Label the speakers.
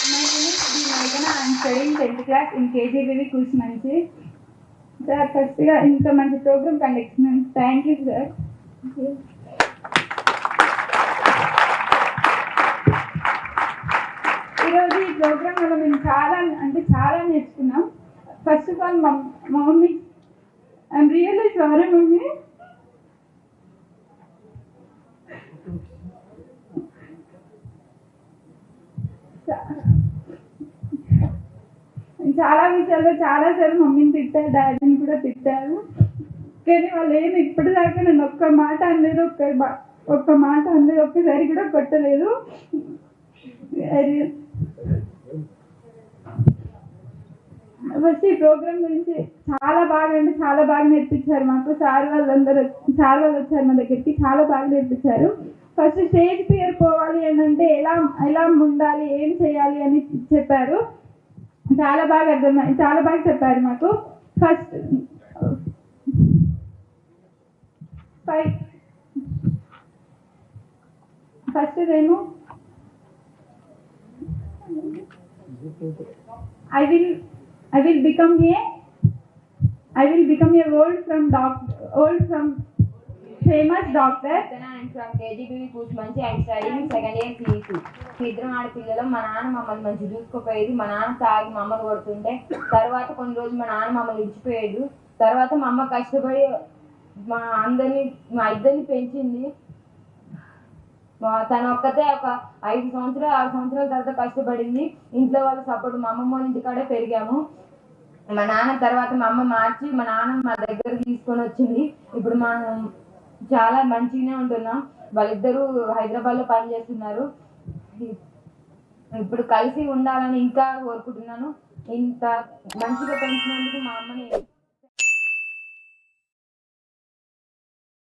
Speaker 1: My name is B. Meghana. I am studying 10th class in KGBV Kushmanchi. Sir, first ఇంత మంచి programme conduct చేస్తున్నాను. Thank you sir. ఈరోజు ఈ programme వల్ల మేము చాలా నేర్చుకున్నాం. ఫస్ట్ ఆఫ్ ఆల్ మా mummy, I'm really sorry mummy. చాలా విషయాల్లో చాలాసార్లు మమ్మీని తిట్టారు, డాడీని కూడా తిట్టారు. కానీ వాళ్ళు ఏమి ఇప్పటిదాకా నన్ను ఒక్క మాట అనలేదు, ఒక్కసారి కూడా కొట్టలేదు. ఫస్ట్ ఈ ప్రోగ్రామ్ గురించి చాలా బాగా నేర్పించారు మాకు. సార్ వాళ్ళు వచ్చారు మా దగ్గరికి, చాలా బాగా నేర్పించారు. ఫస్ట్ స్టేజ్ ఫియర్ పోవాలి అని అంటే ఎలా ఉండాలి, ఏం చేయాలి అని చెప్పారు. చాలా బాగా చెప్పారు మాకు. ఫస్ట్ నేను I will become a old from famous doctor.
Speaker 2: I am from KGBV Kushmanchi. I am studying second year CEC. ఇద్దరం ఆడపిల్లలు. మా నాన్న మమ్మల్ని మంచి చూసుకోపోయేది. మా నాన్న తాగి మమ్మల్ని కొడుతుంటే తర్వాత కొన్ని రోజులు మా నాన్న మమ్మల్ని విడిచిపోయేది. తర్వాత మా అమ్మ కష్టపడి మా ఇద్దరిని పెంచింది. తను ఒక్కతే ఒక 5 సంవత్సరాలు 6 సంవత్సరాల తర్వాత కష్టపడింది. ఇంట్లో వాళ్ళ సపోర్ట్, మా అమ్మమ్మ ఇంటికాడే పెరిగాము. మా నాన్న తర్వాత మా అమ్మ మార్చి మా నాన్న మా దగ్గర తీసుకొని వచ్చింది. ఇప్పుడు మనం చాలా మంచిగానే ఉంటున్నాం. వాళ్ళిద్దరూ హైదరాబాద్లో పనిచేస్తున్నారు. ఇప్పుడు కలిసి ఉండాలని ఇంకా కోరుకుంటున్నాను. ఇంత మంచిగా పెంచినందుకు మా అమ్మని